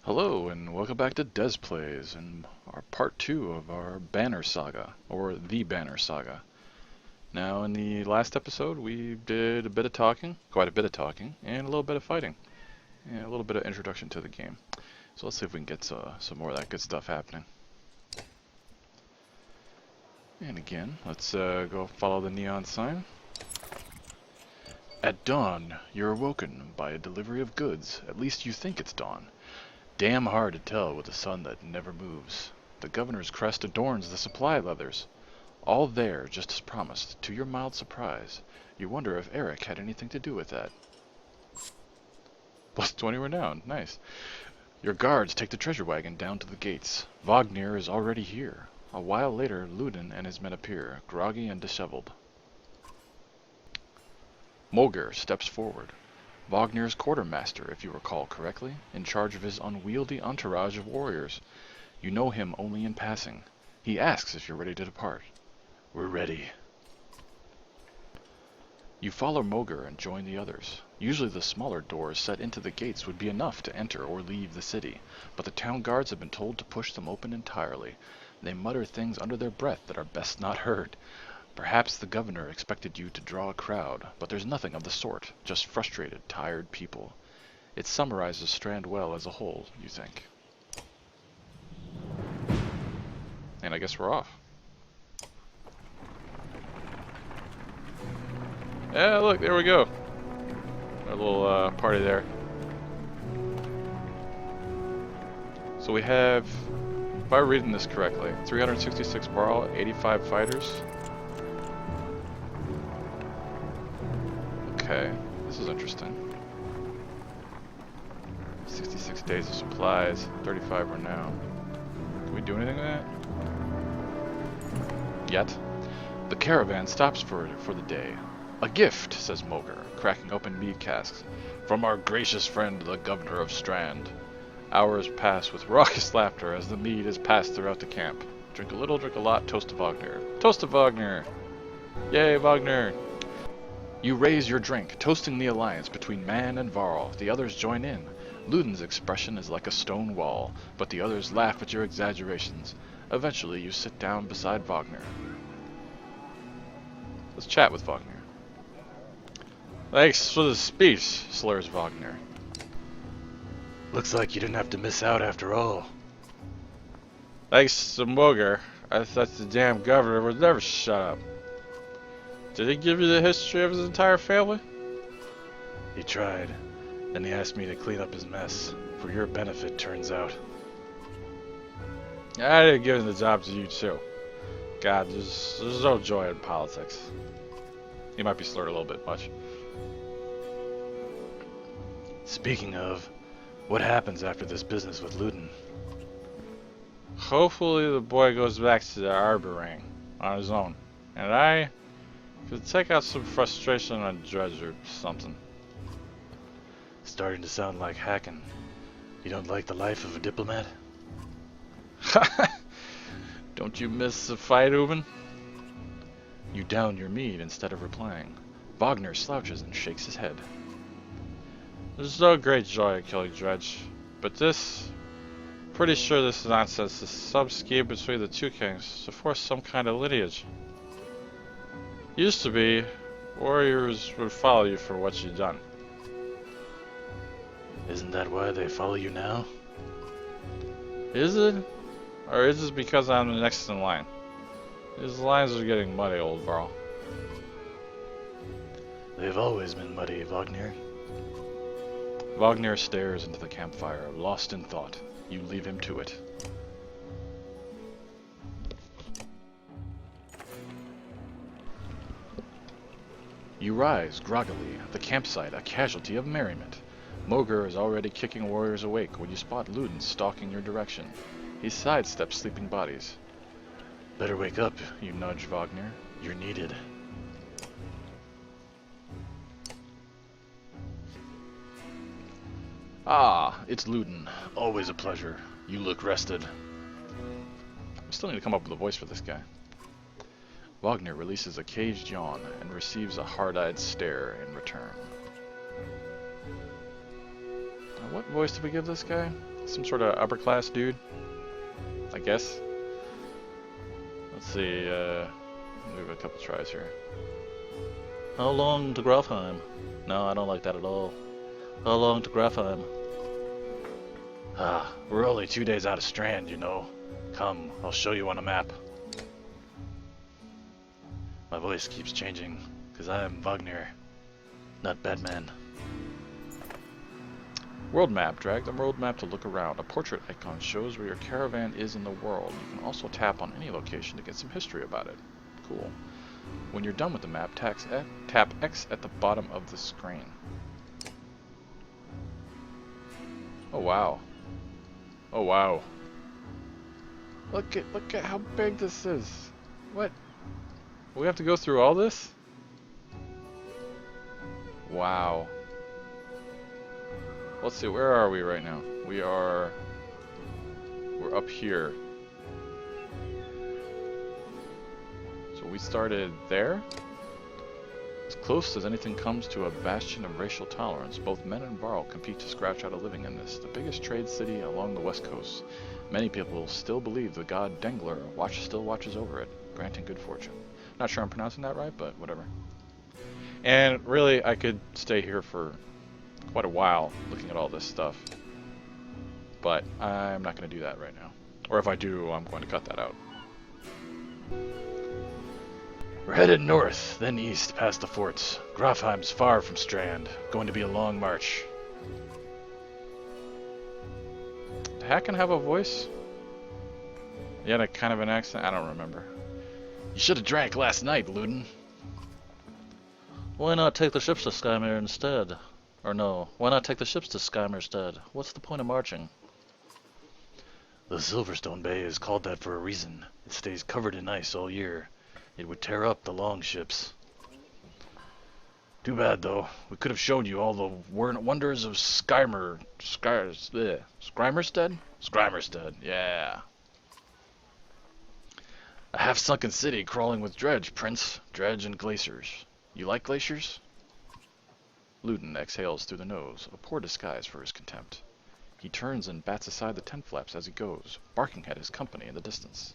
Hello and welcome back to DezPlays and our part 2 of our Banner Saga, or the Banner Saga. Now in the last episode we did a bit of talking, quite a bit of talking, and a little bit of fighting, and a little bit of introduction to the game. So let's see if we can get some more of that good stuff happening. And again, let's go follow the neon sign. At dawn, you're awoken by a delivery of goods. At least you think it's dawn. Damn hard to tell with a sun that never moves. The governor's crest adorns the supply leathers. All there, just as promised, to your mild surprise. You wonder if Eric had anything to do with that. Plus 20 renown, nice. Your guards take the treasure wagon down to the gates. Wagner is already here. A while later, Ludin and his men appear, groggy and disheveled. Mulger steps forward. Wagner's quartermaster, if you recall correctly, in charge of his unwieldy entourage of warriors. You know him only in passing. He asks if you're ready to depart. We're ready. You follow Mulger and join the others. Usually the smaller doors set into the gates would be enough to enter or leave the city, but the town guards have been told to push them open entirely. They mutter things under their breath that are best not heard. Perhaps the governor expected you to draw a crowd, but there's nothing of the sort, just frustrated, tired people. It summarizes Strand well as a whole, you think. And I guess we're off. Yeah, look, there we go. Our little party there. So we have, if I'm reading this correctly, 366 morale, 85 fighters. Okay, this is interesting. 66 days of supplies, 35 renown. Can we do anything with that? Yet. The caravan stops for the day. A gift, says Mulger, cracking open mead casks. From our gracious friend, the governor of Strand. Hours pass with raucous laughter as the mead is passed throughout the camp. Drink a little, drink a lot, toast to Wagner. Toast to Wagner! Yay, Wagner! You raise your drink, toasting the alliance between Man and Varl. The others join in. Ludin's expression is like a stone wall, but the others laugh at your exaggerations. Eventually, you sit down beside Wagner. Let's chat with Wagner. Thanks for the speech, slurs Wagner. Looks like you didn't have to miss out after all. Thanks to Mulger, I thought the damn governor would never shut up. Did he give you the history of his entire family? He tried. Then he asked me to clean up his mess. For your benefit, turns out. I didn't give the job to you too. God, there's no joy in politics. He might be slurred a little bit much. Speaking of, what happens after this business with Ludin? Hopefully the boy goes back to the Arboring on his own. And I could take out some frustration on Dredge or something. Starting to sound like hacking. You don't like the life of a diplomat? Don't you miss the fight, Uben? You down your mead instead of replying. Wagner slouches and shakes his head. There's no great joy in killing Dredge, but pretty sure this nonsense is some scheme between the two kings to force some kind of lineage. Used to be, warriors would follow you for what you've done. Isn't that why they follow you now? Is it? Or is it because I'm the next in line? These lines are getting muddy, old Varl. They've always been muddy, Wagner. Wagner stares into the campfire, lost in thought. You leave him to it. You rise, groggily, at the campsite, a casualty of merriment. Mulger is already kicking warriors awake when you spot Ludin stalking your direction. He sidesteps sleeping bodies. Better wake up, you nudge Wagner. You're needed. Ah, it's Ludin. Always a pleasure. You look rested. We still need to come up with a voice for this guy. Wagner releases a caged yawn and receives a hard-eyed stare in return. Now, what voice did we give this guy? some sort of upper class dude, I guess. Let's see, move a couple tries here. How long to Grafheim? No, I don't like that at all. How long to Grafheim? Ah, we're only 2 days out of Strand, you know. Come, I'll show you on a map. My voice keeps changing, because I am Wagner, not Batman. World map. Drag the world map to look around. A portrait icon shows where your caravan is in the world. You can also tap on any location to get some history about it. Cool. When you're done with the map, tap X at the bottom of the screen. Oh wow. Oh wow. Look at how big this is. What? We have to go through all this? Wow. Let's see, where are we right now? We're up here. So we started there? As close as anything comes to a bastion of racial tolerance, both men and Varl compete to scratch out a living in this, the biggest trade city along the west coast. Many people still believe the god Dengler still watches over it, granting good fortune. Not sure I'm pronouncing that right, but whatever. And really, I could stay here for quite a while looking at all this stuff, but I'm not going to do that right now. Or if I do, I'm going to cut that out. We're headed north, then east past the forts. Grafheim's far from Strand. Going to be a long march. Did Hacken have a voice? He had a kind of an accent? I don't remember. You should have drank last night, Luden. Why not take the ships to Skymere instead? Or no, why not take the ships to Skymere instead? What's the point of marching? The Silverstone Bay is called that for a reason. It stays covered in ice all year. It would tear up the long ships. Too bad, though. We could have shown you all the wonders of Skrymerstead? Skrymerstead, yeah. A half-sunken city crawling with dredge, Prince. Dredge and glaciers. You like glaciers? Luden exhales through the nose, a poor disguise for his contempt. He turns and bats aside the tent flaps as he goes, barking at his company in the distance.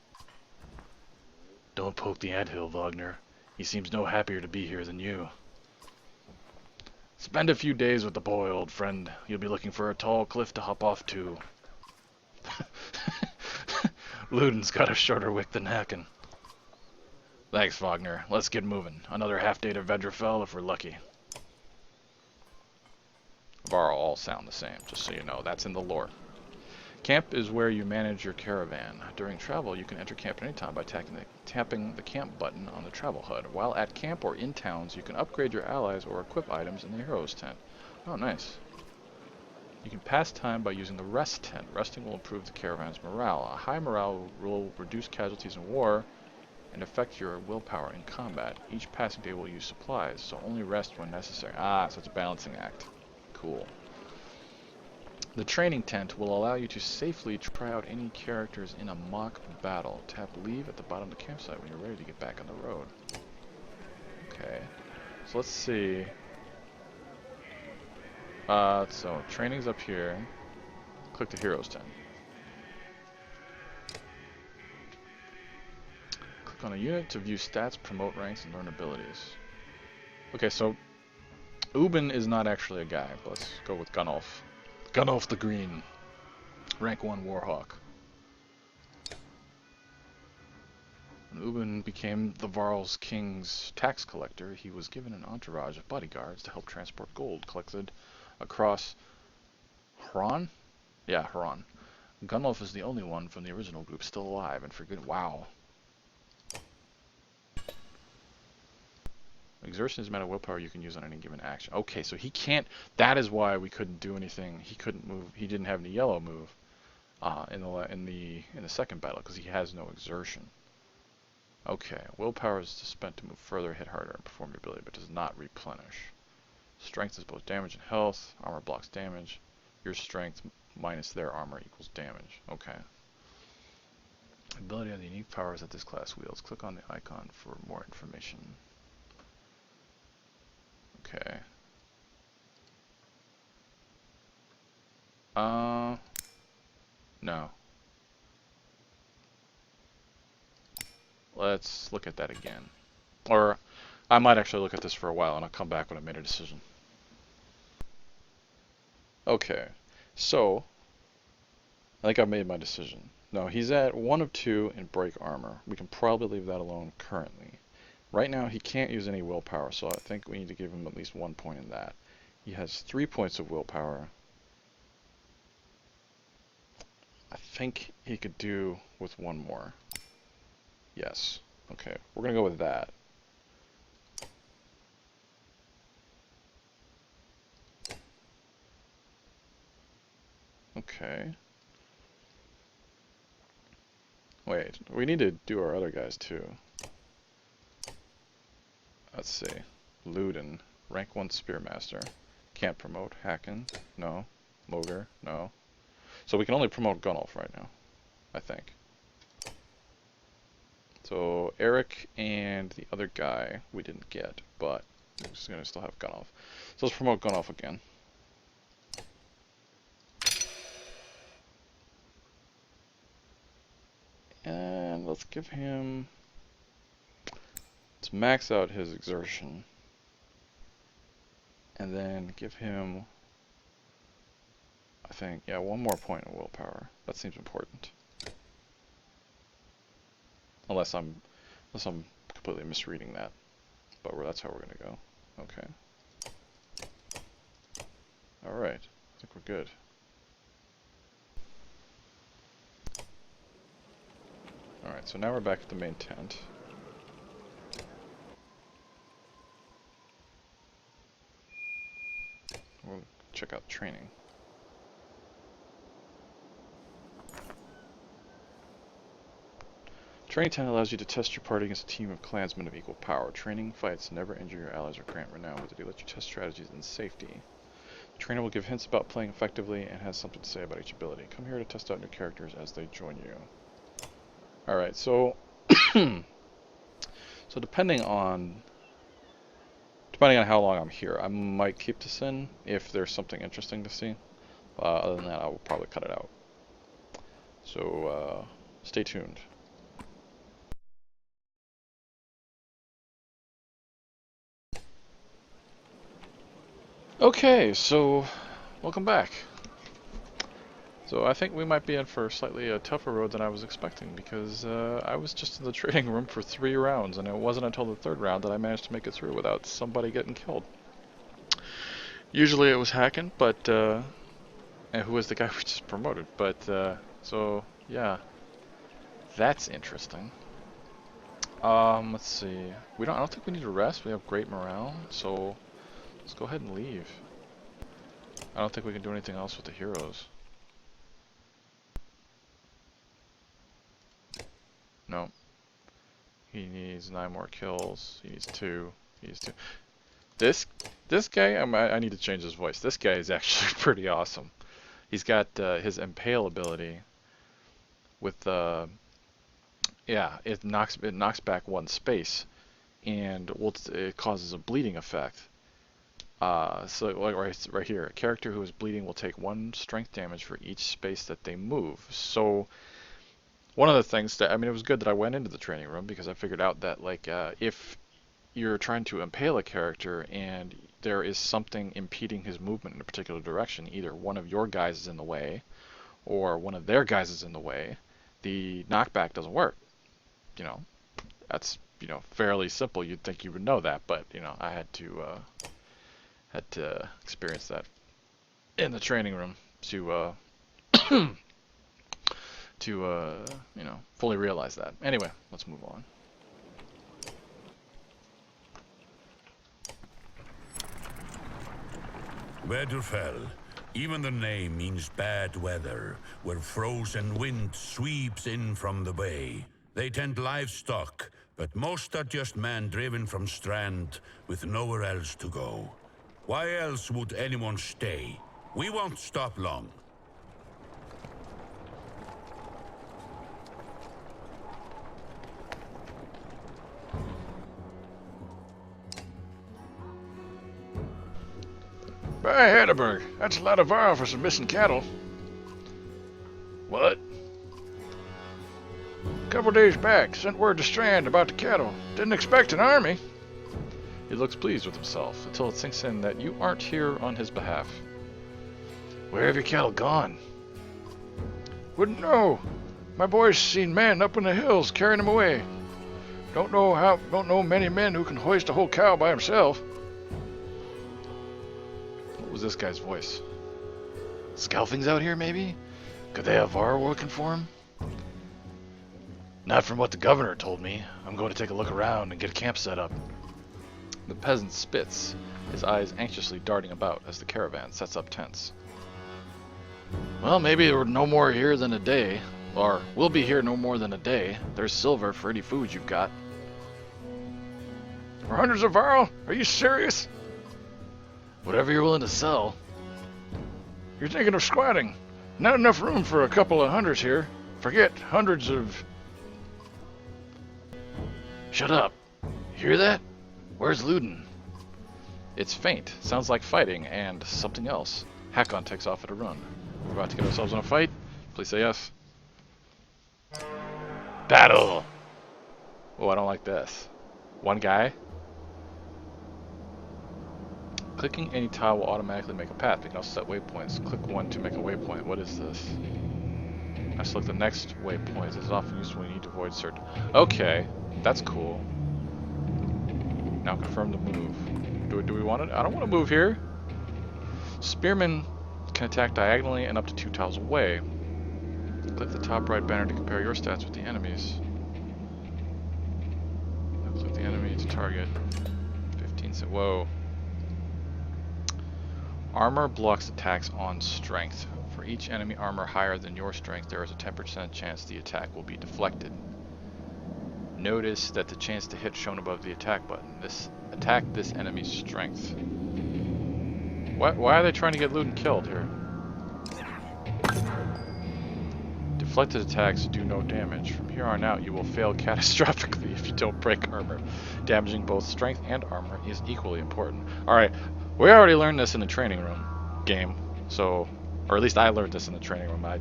Don't poke the anthill, Wagner. He seems no happier to be here than you. Spend a few days with the boy, old friend. You'll be looking for a tall cliff to hop off to. Luden's got a shorter wick than Hacken. Thanks, Wagner. Let's get moving. Another half day to Vedrafell if we're lucky. Varl all sound the same, just so you know. That's in the lore. Camp is where you manage your caravan. During travel, you can enter camp at any time by tapping the camp button on the travel HUD. While at camp or in towns, you can upgrade your allies or equip items in the hero's tent. Oh, nice. You can pass time by using the rest tent. Resting will improve the caravan's morale. A high morale will reduce casualties in war and affect your willpower in combat. Each passing day will use supplies, so only rest when necessary. Ah, so it's a balancing act. Cool. The training tent will allow you to safely try out any characters in a mock battle. Tap leave at the bottom of the campsite when you're ready to get back on the road. Okay. So let's see. So training's up here. Click the heroes tent. Click on a unit to view stats, promote ranks, and learn abilities. Okay, so Ubin is not actually a guy, but let's go with Gunnulf. Gunnulf the Green. Rank 1 Warhawk. When Ubin became the Varl's king's tax collector, he was given an entourage of bodyguards to help transport gold collected across Huron? Yeah, Huron. Gunnulf is the only one from the original group still alive and for good. Wow. Exertion is a amount of willpower you can use on any given action. Okay, so he can't. That is why we couldn't do anything. He couldn't move. He didn't have any yellow move in the second battle because he has no exertion. Okay, willpower is spent to move further, hit harder, and perform your ability, but does not replenish. Strength is both damage and health. Armor blocks damage. Your strength minus their armor equals damage. Okay. Ability and the unique powers that this class wields. Click on the icon for more information. Okay. No. Let's look at that again. Or I might actually look at this for a while and I'll come back when I've made a decision. Okay, so I think I've made my decision. No, he's at 1 of 2 in break armor. We can probably leave that alone currently. Right now he can't use any willpower, so I think we need to give him at least 1 point in that. He has 3 points of willpower. I think he could do with 1 more. Yes. Okay, we're gonna go with that. Okay. Wait, we need to do our other guys too. Let's see. Luden, rank 1 Spearmaster. Can't promote. Hacken, no. Moger, no. So we can only promote Gunnulf right now, I think. So Eric and the other guy we didn't get, but we're just gonna still have Gunnulf. So let's promote Gunnulf again. And let's give him... Let's max out his exertion. And then give him... I think, yeah, 1 more point of willpower. That seems important. Unless I'm completely misreading that. But that's how we're gonna go. Okay. Alright. I think we're good. Alright, so now we're back at the main tent. We'll check out training. Training tent allows you to test your party against a team of clansmen of equal power. Training fights never injure your allies or grant renown, but they let you test strategies in safety. The trainer will give hints about playing effectively and has something to say about each ability. Come here to test out new characters as they join you. Alright, so... so depending on how long I'm here, I might keep this in if there's something interesting to see. Other than that, I will probably cut it out. So, stay tuned. Okay, so welcome back. So I think we might be in for slightly a tougher road than I was expecting, because I was just in the trading room for 3 rounds, and it wasn't until the 3rd round that I managed to make it through without somebody getting killed. Usually it was Hacken, but and who was the guy we just promoted, but so yeah, that's interesting. Let's see. I don't think we need to rest. We have great morale, so let's go ahead and leave. I don't think we can do anything else with the heroes. No. He needs 9 more kills. He needs 2. He needs 2. This guy, I need to change his voice. This guy is actually pretty awesome. He's got his Impale ability with yeah, it knocks back 1 space, and it causes a bleeding effect. So like right here, a character who is bleeding will take 1 strength damage for each space that they move. So one of the things that, I mean, it was good that I went into the training room, because I figured out that, like, if you're trying to impale a character and there is something impeding his movement in a particular direction, either one of your guys is in the way or one of their guys is in the way, the knockback doesn't work. You know, that's, you know, fairly simple. You'd think you would know that, but, you know, I had to experience that in the training room to you know, fully realize that. Anyway, let's move on. Winterfell. Even the name means bad weather, where frozen wind sweeps in from the bay. They tend livestock, but most are just men driven from Strand with nowhere else to go. Why else would anyone stay? We won't stop long. By Hedberg, that's a lot of oil for some missing cattle. What? A couple days back, sent word to Strand about the cattle. Didn't expect an army. He looks pleased with himself until it sinks in that you aren't here on his behalf. Where have your cattle gone? Wouldn't know. My boy's seen men up in the hills carrying them away. Don't know many men who can hoist a whole cow by himself. What was this guy's voice? Scalfings out here, maybe? Could they have Var working for him? Not from what the governor told me. I'm going to take a look around and get a camp set up. The peasant spits, his eyes anxiously darting about as the caravan sets up tents. Well, maybe we're no more here than a day. Or, we'll be here no more than a day. There's silver for any food you've got. For hundreds of Varl? Are you serious? Whatever you're willing to sell. You're thinking of squatting. Not enough room for a couple of hundreds here. Forget hundreds of... Shut up. Hear that? Where's Luden? It's faint. Sounds like fighting and something else. Hakon takes off at a run. We're about to get ourselves in a fight. Please say yes. Battle! Oh, I don't like this. One guy. Clicking any tile will automatically make a path. You can also set waypoints. Click one to make a waypoint. What is this? I select the next waypoint. This is often useful when you need to avoid certain... Okay, that's cool. Now confirm the move. Do we want it? I don't want to move here. Spearmen can attack diagonally and up to 2 tiles away. Click the top right banner to compare your stats with the enemy's. Click the enemy to target. 15 cents. Whoa. Armor blocks attacks on strength. For each enemy armor higher than your strength, there is a 10% chance the attack will be deflected. Notice that the chance to hit shown above the attack button. Attack this enemy's strength. Why are they trying to get Luden killed here? Deflected attacks do no damage. From here on out, you will fail catastrophically if you don't break armor. Damaging both strength and armor is equally important. Alright, we already learned this in the training room game, so, or at least I learned this in the training room. I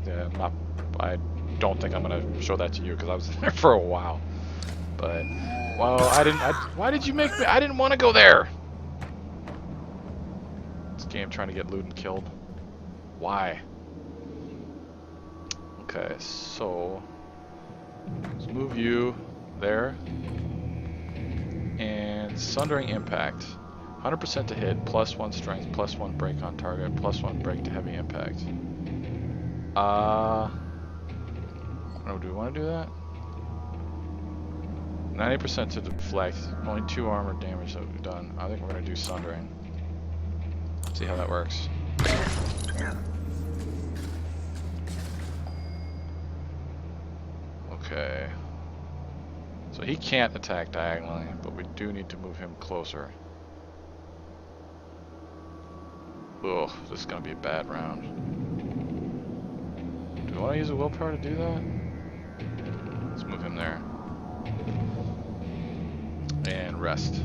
don't think I'm going to show that to you because I was in there for a while. But, well, why did you make me? I didn't want to go there. This game trying to get Luden killed. Why? Okay, so let's move you there. And Sundering Impact. 100% to hit, +1 strength, +1 break on target, +1 break to heavy impact. I don't know, do we want to do that? 90% to deflect, only 2 armor damage that we've done. I think we're going to do Sundering. See how that works. Okay. So he can't attack diagonally, but we do need to move him closer. Ugh, this is going to be a bad round. Do we want to use a willpower to do that? Let's move him there. And rest.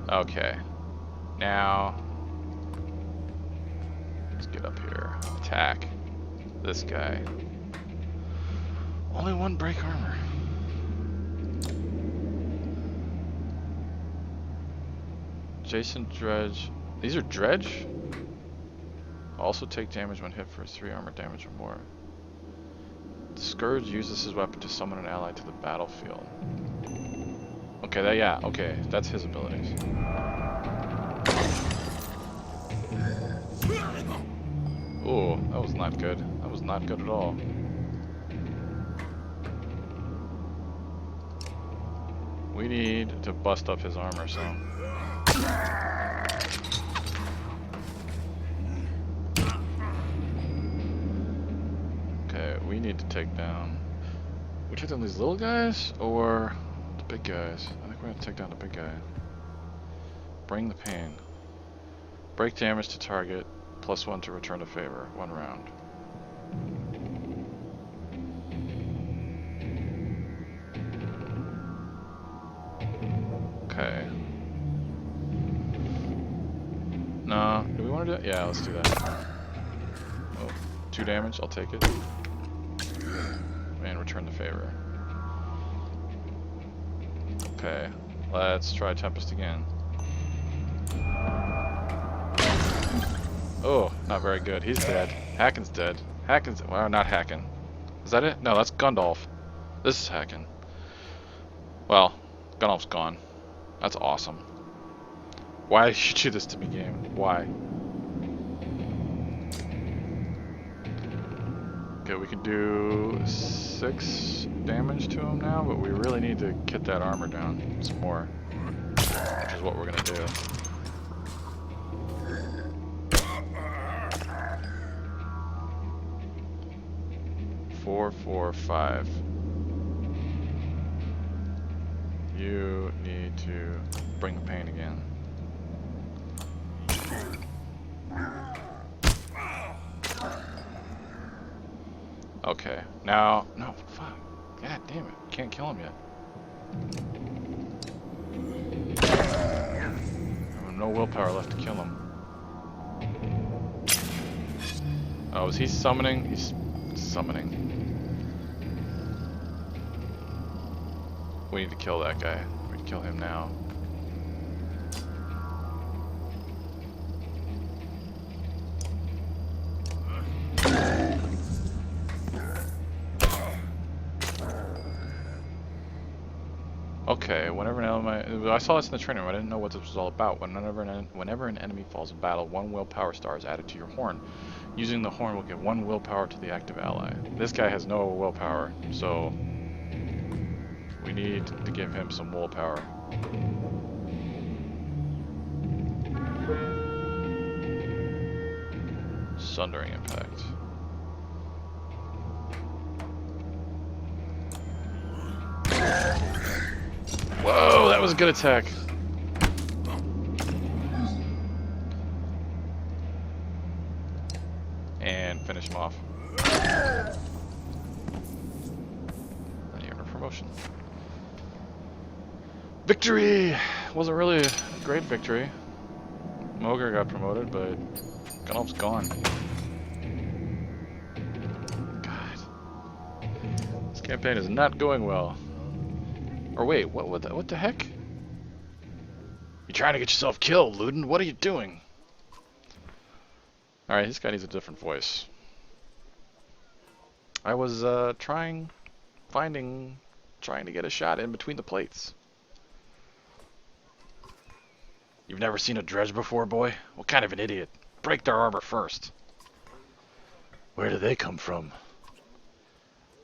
Okay. Now, let's get up here. Attack this guy. Only 1 break armor. Jason Dredge. These are Dredge? Also take damage when hit for 3 armor damage or more. The Scourge uses his weapon to summon an ally to the battlefield. Okay, yeah, okay, that's his abilities. Ooh, that was not good. That was not good at all. We need to bust up his armor, so. Okay, we need to take down... We take down these little guys, or the big guys? I think we're gonna take down the big guy. Bring the pain. Break damage to target, +1 to return to favor, 1 round. Okay. No, do we want to do it? Yeah, let's do that. Oh, 2 damage, I'll take it. And return the favor. Okay, let's try Tempest again. Oh, not very good. He's dead. Hacken's dead. Hacken's... Well, not Hacken. Is that it? No, that's Gundalf. This is Hacken. Well, Gundalf's gone. That's awesome. Why did you do this to me, game? Why? Okay, we can do 6 damage to him now, but we really need to get that armor down some more. Which is what we're gonna do. Four, 4, 5. You need to bring the pain again. Okay, now, no, fuck. God damn it, can't kill him yet. I have no willpower left to kill him. Oh, is he summoning? He's summoning. We need to kill that guy. We need to kill him now. Okay, whenever an enemy... I saw this in the training room. I didn't know what this was all about. Whenever an enemy falls in battle, 1 willpower star is added to your horn. Using the horn will give 1 willpower to the active ally. This guy has no willpower, so... we need to give him some willpower. Sundering impact. Whoa, that was a good attack. And finish him off. Then you earn a promotion. Victory! Wasn't really a great victory. Moger got promoted, but Gundalf's gone. God. This campaign is not going well. Or wait, what the heck? You're trying to get yourself killed, Ludin. What are you doing? Alright, this guy needs a different voice. I was trying to get a shot in between the plates. You've never seen a dredge before, boy? What kind of an idiot? Break their armor first. Where did they come from?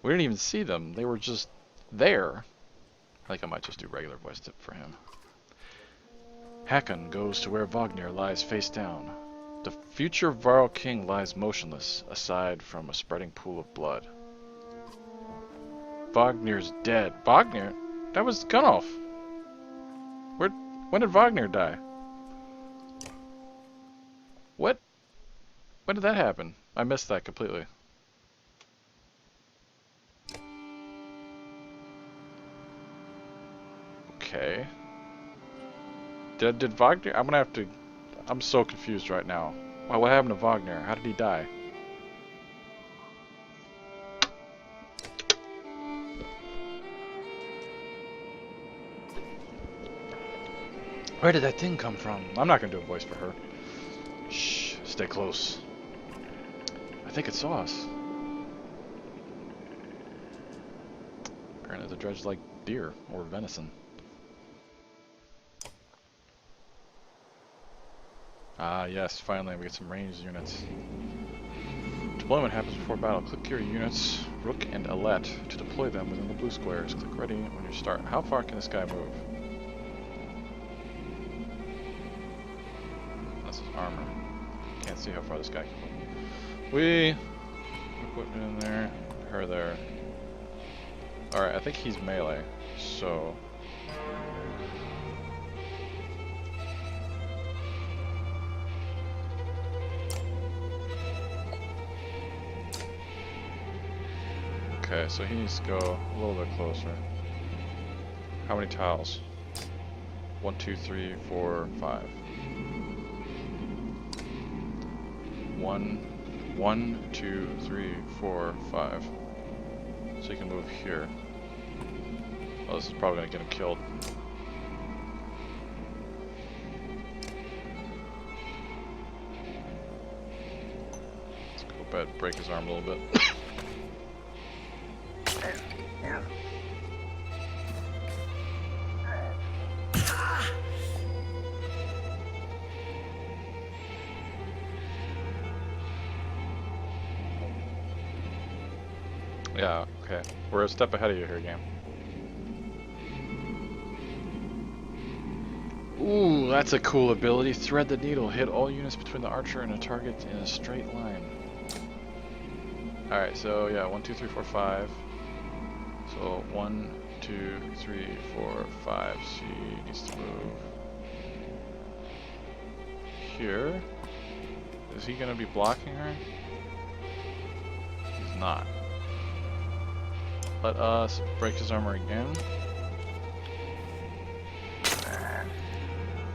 We didn't even see them. They were just there. I think I might just do regular voice tip for him. Hakon goes to where Wagner lies face down. The future Varl King lies motionless, aside from a spreading pool of blood. Wagner's dead. Wagner? That was Gundalf. When did Wagner die? What? When did that happen? I missed that completely. Okay. Did Wagner? I'm gonna have to... I'm so confused right now. What happened to Wagner? How did he die? Where did that thing come from? I'm not gonna do a voice for her. Shh, stay close. I think it saw us. Apparently the dredge like deer or venison. Ah yes, finally we get some ranged units. Deployment happens before battle. Click your units, Rook and Alette, to deploy them within the blue squares. Click ready when you start. How far can this guy move? This is armor. Can't see how far this guy can move. We put it in there, her there. Alright, I think he's melee, so... Okay, so he needs to go a little bit closer. How many tiles? 1, 2, 3, 4, 5. One, two, three, four, five. So you can move here. Oh, this is probably gonna get him killed. Let's go bed, break his arm a little bit. Yeah, okay. We're a step ahead of you here, game. Ooh, that's a cool ability. Thread the needle. Hit all units between the archer and a target in a straight line. Alright, so yeah, 1, 2, 3, 4, 5. So 1, 2, 3, 4, 5. She needs to move here. Is he gonna be blocking her? He's not. Let us break his armor again.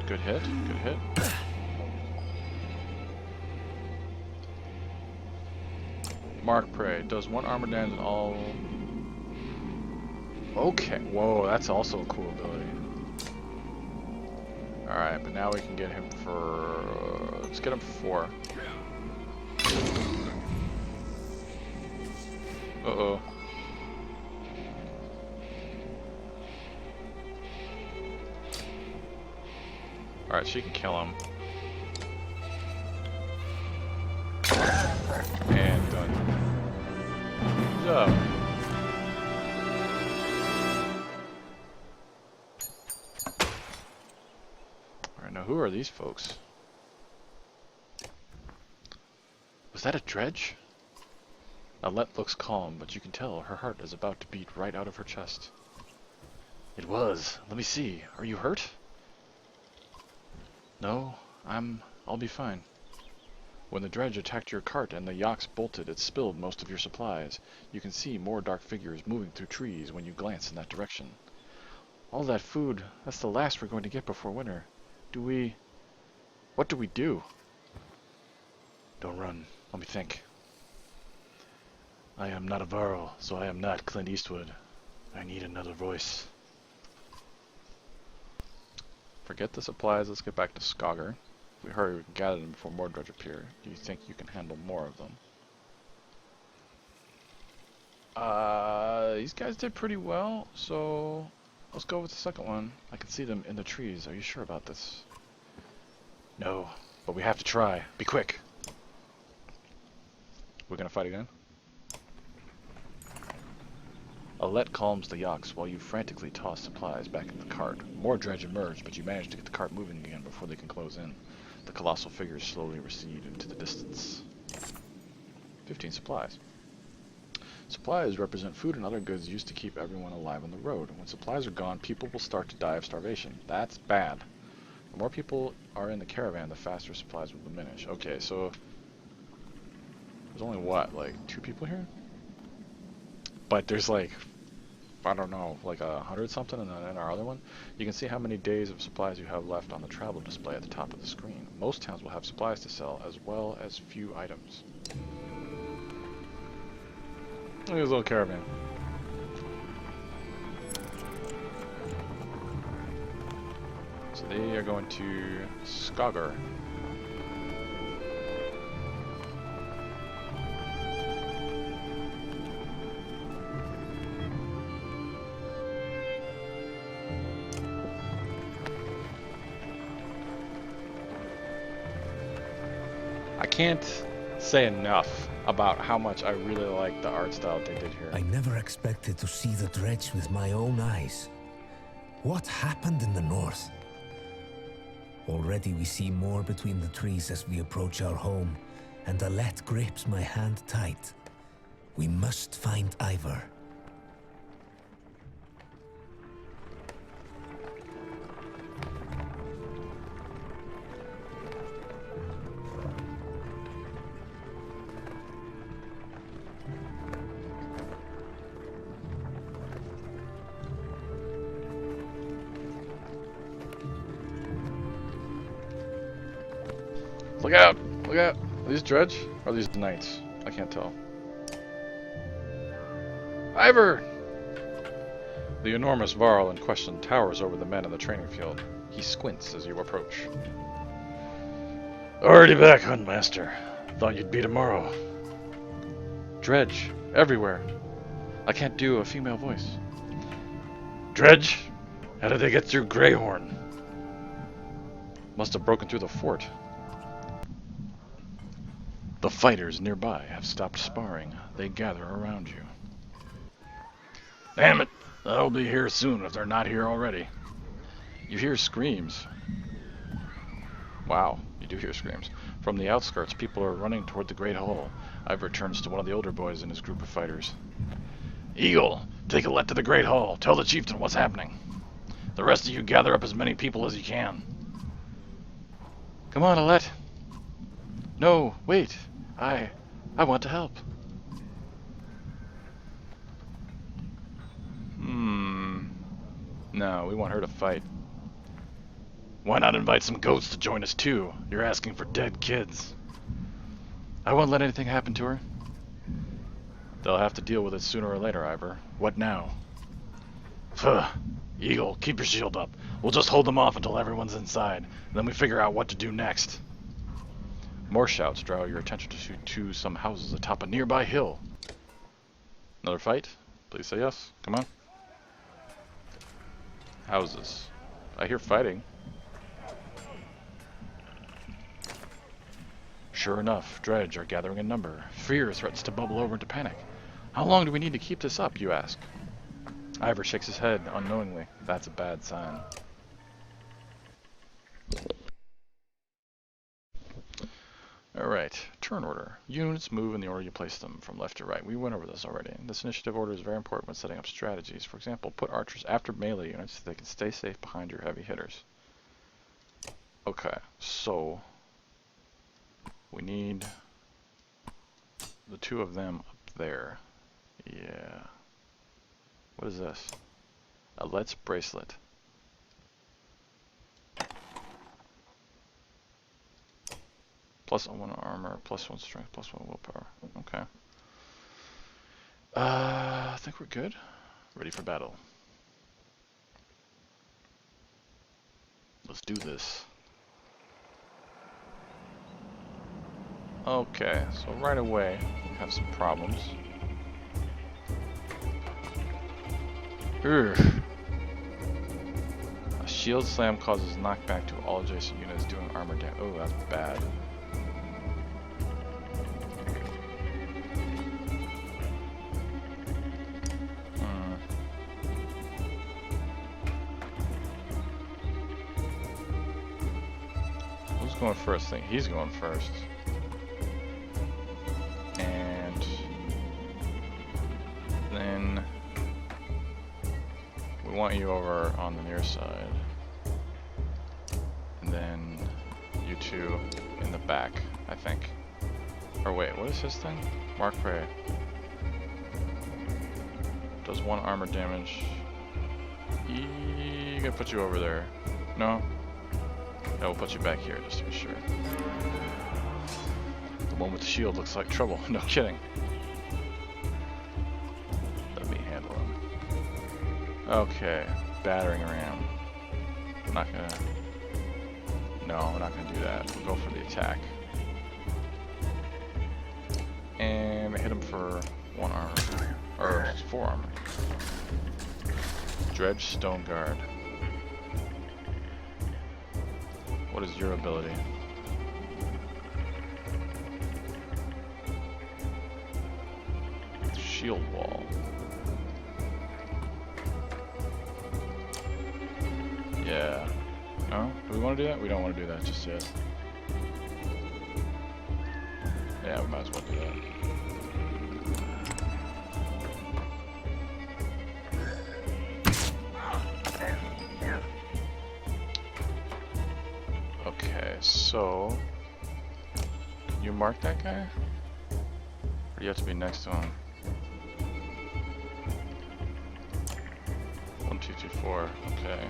Good hit, good hit. Mark prey. Does 1 armor damage in all... Okay, whoa, that's also a cool ability. Alright, but now we can get him for... let's get him for 4. Uh-oh. Alright, she can kill him. And done. Good job. Alright, now who are these folks? Was that a dredge? Alette looks calm, but you can tell her heart is about to beat right out of her chest. It was. Let me see. Are you hurt? No, I'll be fine. When the dredge attacked your cart and the yaks bolted, it spilled most of your supplies. You can see more dark figures moving through trees when you glance in that direction. All that food, that's the last we're going to get before winter. What do we do? Don't run. Let me think. I am not a Varl, so I am not Clint Eastwood. I need another voice. Forget the supplies, let's get back to Saga. If we hurry, we can gather them before more dredge appear. Do you think you can handle more of them? These guys did pretty well, so let's go with the second one. I can see them in the trees. Are you sure about this? No, but we have to try. Be quick. We're gonna fight again? Alette calms the yaks while you frantically toss supplies back in the cart. More dredge emerge, but you manage to get the cart moving again before they can close in. The colossal figures slowly recede into the distance. 15 supplies. Supplies represent food and other goods used to keep everyone alive on the road. When supplies are gone, people will start to die of starvation. That's bad. The more people are in the caravan, the faster supplies will diminish. Okay, so there's only what, like 2 people here? But there's like, I don't know, like 100 something in our other one. You can see how many days of supplies you have left on the travel display at the top of the screen. Most towns will have supplies to sell, as well as few items. Look at this little caravan. So they are going to Saga. I can't say enough about how much I really like the art style they did here. I never expected to see the dredge with my own eyes. What happened in the north? Already we see more between the trees as we approach our home, and Alette grips my hand tight. We must find Ivar. Look out! Look out! Are these Dredge? Or are these Knights? I can't tell. Ivor! The enormous Varl in question towers over the men in the training field. He squints as you approach. Already back, Huntmaster. Thought you'd be tomorrow. Dredge. Everywhere. I can't do a female voice. Dredge? How did they get through Greyhorn? Must have broken through the fort. The fighters nearby have stopped sparring. They gather around you. Damn it! They'll be here soon if they're not here already. You hear screams. Wow, you do hear screams. From the outskirts, people are running toward the Great Hall. Ivor turns to one of the older boys in his group of fighters. Eagle, take a let to the Great Hall. Tell the chieftain what's happening. The rest of you gather up as many people as you can. Come on, Alette. No, wait. I want to help. No, we want her to fight. Why not invite some goats to join us too? You're asking for dead kids. I won't let anything happen to her. They'll have to deal with it sooner or later, Ivor. What now? Phuh. Eagle, keep your shield up. We'll just hold them off until everyone's inside. Then we figure out what to do next. More shouts draw your attention to some houses atop a nearby hill. Another fight? Please say yes. Come on. Houses. I hear fighting. Sure enough, Dredge are gathering in number. Fear threatens to bubble over into panic. How long do we need to keep this up, you ask? Ivor shakes his head unknowingly. That's a bad sign. Alright, turn order. Units move in the order you place them, from left to right. We went over this already. This initiative order is very important when setting up strategies. For example, put archers after melee units so they can stay safe behind your heavy hitters. Okay, so we need the two of them up there. Yeah. What is this? A Let's bracelet. +1 armor, +1 strength, +1 willpower. Okay. I think we're good. Ready for battle. Let's do this. Okay, so right away we have some problems. Urgh. A shield slam causes knockback to all adjacent units doing armor damage. Oh, that's bad. Who's going first? I think he's going first. And then we want you over on the near side. And then you two in the back, I think. Or wait, what is his thing? Mark Prey. Does 1 armor damage. Gonna put you over there. No? Yeah, we'll put you back here just to be sure. The one with the shield looks like trouble. No kidding. Let me handle him. Okay, battering ram. I'm not gonna. No, we're not gonna do that. We'll go for the attack. And I hit him for 1 armor. Or 4 armor. Dredge Stone Guard. What is your ability? Shield Wall. Yeah. No? Do we want to do that? We don't want to do that just yet. Yeah, we might as well do that. Okay, so can you mark that guy? Or do you have to be next to him? 1, 2, 2, 4. Okay.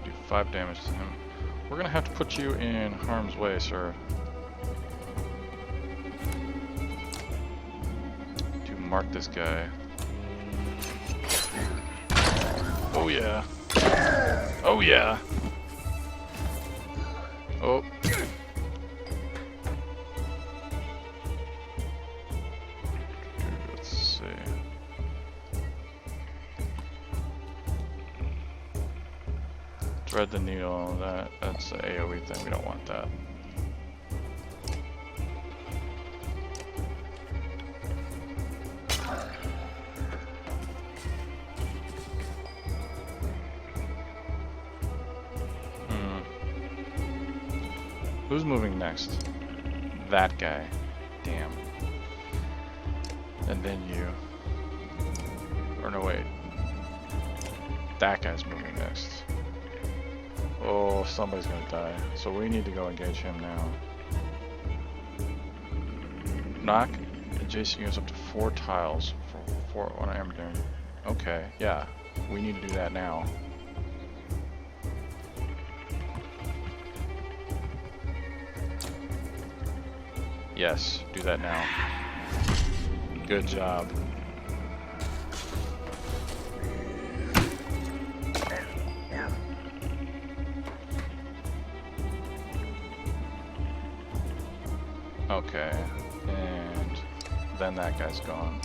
Do 5 damage to him. We're gonna have to put you in harm's way, sir. To mark this guy. Oh yeah. Oh yeah. Oh. Let's see. Thread the needle. That's the AoE thing. We don't want that. Who's moving next? That guy. Damn. And then you. Or no, wait. That guy's moving next. Oh, somebody's gonna die. So we need to go engage him now. Knock adjacent units up to 4 tiles for 4 unarmed. Okay, yeah. We need to do that now. Yes, do that now. Good job. Okay, and then that guy's gone.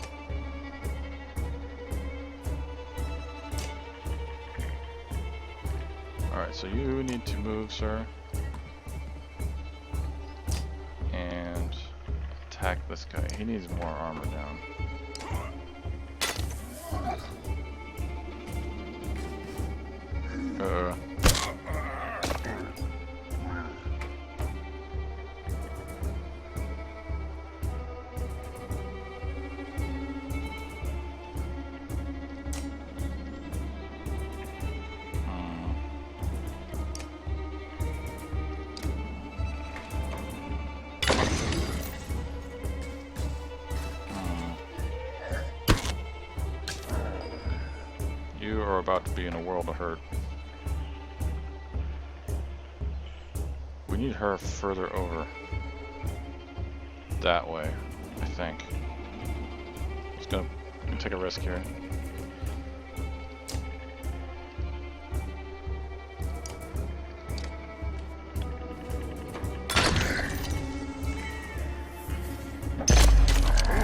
Alright, so you need to move, sir. And attack this guy. He needs more armor down. You are about to be in a world of hurt. We need her further over. That way, I think. Just gonna take a risk here.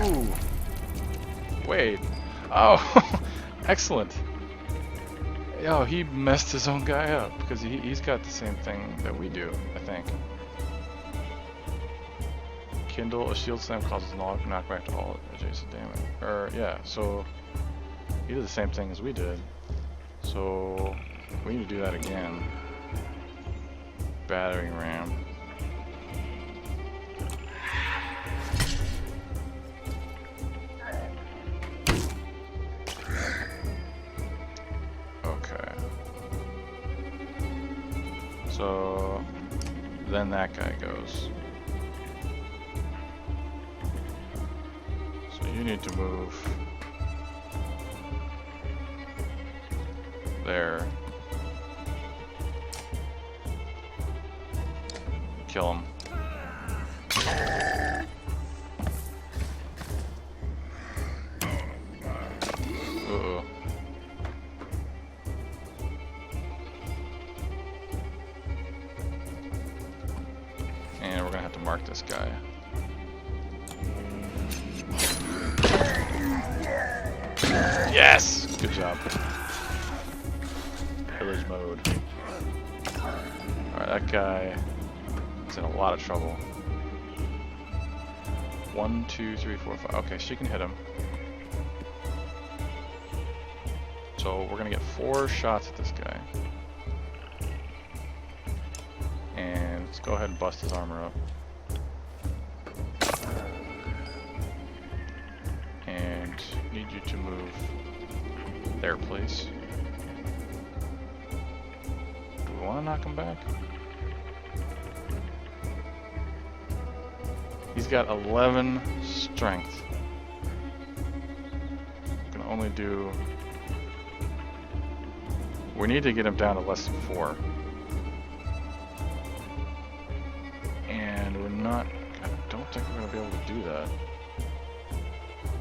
Ooh. Wait. Oh, excellent. Yo, he messed his own guy up because he's got the same thing that we do, I think. Kindle, a shield slam causes knockback to all adjacent damage. Yeah, so he did the same thing as we did. So we need to do that again. Battering ram. So then that guy goes. So you need to move there. Kill him. Uh-oh. And we're gonna have to mark this guy. Yes! Good job. Pillage mode. Alright, that guy is in a lot of trouble. 1, 2, 3, 4, 5. Okay, she can hit him. So we're gonna get 4 shots at this guy. And let's go ahead and bust his armor up. And need you to move there, please. Do we want to knock him back? He's got 11 strength. Can only do... We need to get him down to less than 4. I don't think we're gonna be able to do that.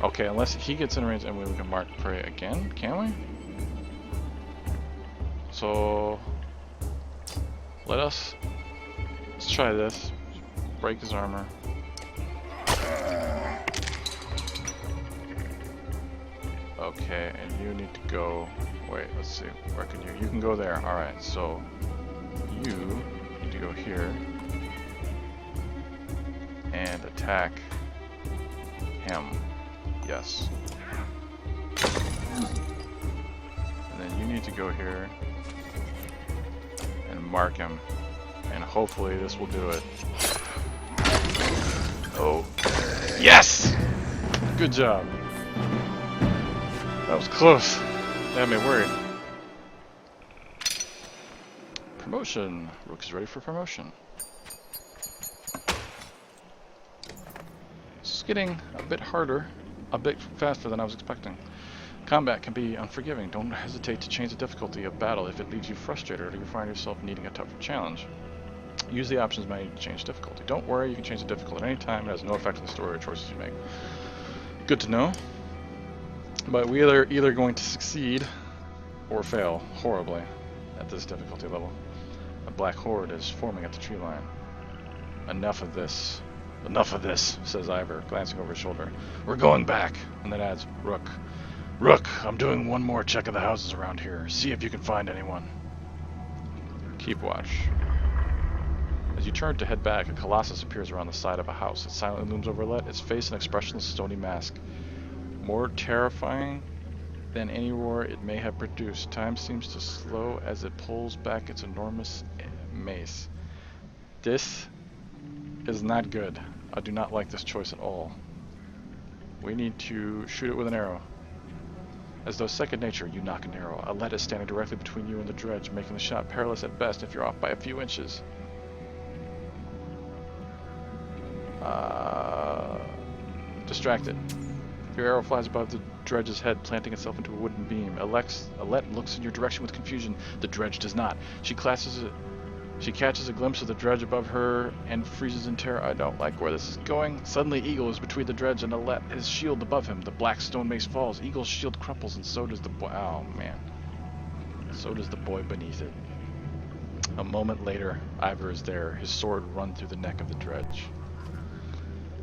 Okay, unless he gets in range and we can mark prey again, can we? So let's try this. Break his armor. Okay, and you need to go. Wait, let's see. Where can you? You can go there. Alright, so you need to go here and attack him. Yes. And then you need to go here and mark him. And hopefully this will do it. Oh. Yes! Good job. That was close. That had me worried. Promotion. Rook is ready for promotion. This is getting a bit harder, a bit faster than I was expecting. Combat can be unforgiving. Don't hesitate to change the difficulty of battle if it leaves you frustrated or you find yourself needing a tougher challenge. Use the options menu to change difficulty. Don't worry, you can change the difficulty at any time. It has no effect on the story or choices you make. Good to know. But we are either going to succeed or fail horribly at this difficulty level. A black horde is forming at the tree line. Enough of this. Enough of this, says Ivor, glancing over his shoulder. We're going back. And then adds, Rook. Rook, I'm doing one more check of the houses around here. See if you can find anyone. Keep watch. As you turn to head back, a colossus appears around the side of a house. It silently looms over Let, its face an expressionless stony mask. More terrifying than any roar it may have produced. Time seems to slow as it pulls back its enormous mace. This is not good. I do not like this choice at all. We need to shoot it with an arrow. As though second nature, you knock an arrow. A lead is standing directly between you and the dredge, making the shot perilous at best if you're off by a few inches. Distracted. Your arrow flies above the dredge's head, planting itself into a wooden beam. Alette looks in your direction with confusion. The dredge does not. She catches a glimpse of the dredge above her and freezes in terror. I don't like where this is going. Suddenly, Eagle is between the dredge and Alette, his shield above him. The black stone mace falls. Eagle's shield crumples, and so does the boy. Oh, man. So does the boy beneath it. A moment later, Ivor is there, his sword run through the neck of the dredge.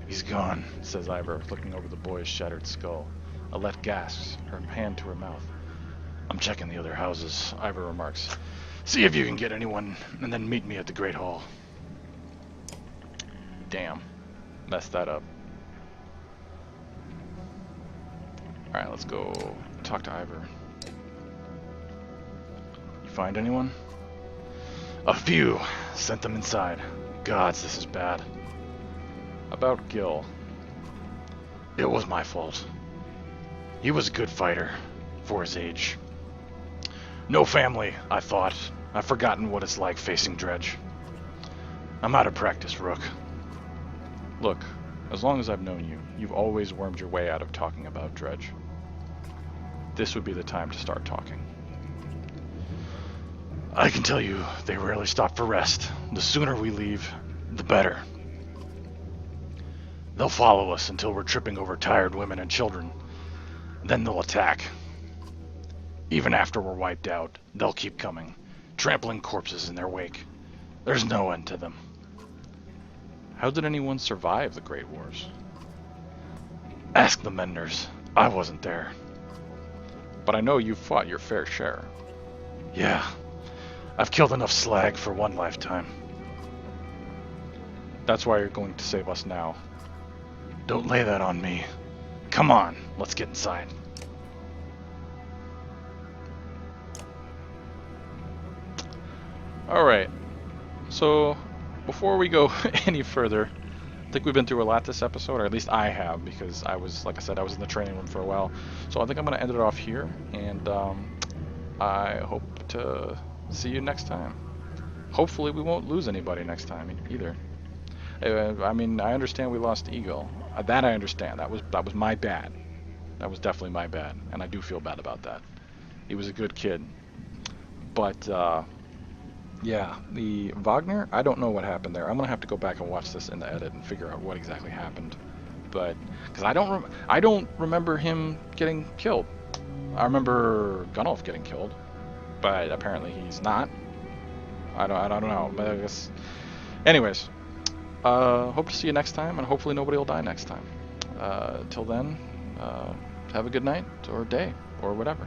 He's gone, says Ivor, looking over the boy's shattered skull. Alette gasps, her hand to her mouth. I'm checking the other houses, Ivor remarks. See if you can get anyone, and then meet me at the Great Hall. Damn. Messed that up. Alright, let's go talk to Ivor. You find anyone? A few. Sent them inside. Gods, this is bad. About Gil. It was my fault. He was a good fighter, for his age. No family, I thought. I've forgotten what it's like facing Dredge. I'm out of practice, Rook. Look, as long as I've known you, you've always wormed your way out of talking about Dredge. This would be the time to start talking. I can tell you, they rarely stop for rest. The sooner we leave, the better. They'll follow us until we're tripping over tired women and children. Then they'll attack. Even after we're wiped out, they'll keep coming, trampling corpses in their wake. There's no end to them. How did anyone survive the Great Wars? Ask the Menders. I wasn't there. But I know you've fought your fair share. Yeah. I've killed enough slag for one lifetime. That's why you're going to save us now. Don't lay that on me. Come on, let's get inside. Alright, so before we go any further, I think we've been through a lot this episode, or at least I have, because I was, like I said, I was in the training room for a while. So I think I'm going to end it off here, and I hope to see you next time. Hopefully we won't lose anybody next time either. I mean, I understand we lost Eagle. That I understand. That was my bad. That was definitely my bad, and I do feel bad about that. He was a good kid, but Yeah, the Wagner, I don't know what happened there. I'm gonna have to go back and watch this in the edit and figure out what exactly happened. But because I don't remember him getting killed. I remember Gunnulf getting killed, but apparently he's not. I don't know. But I guess. Anyways, hope to see you next time, and hopefully nobody will die next time. Till then, have a good night or day or whatever.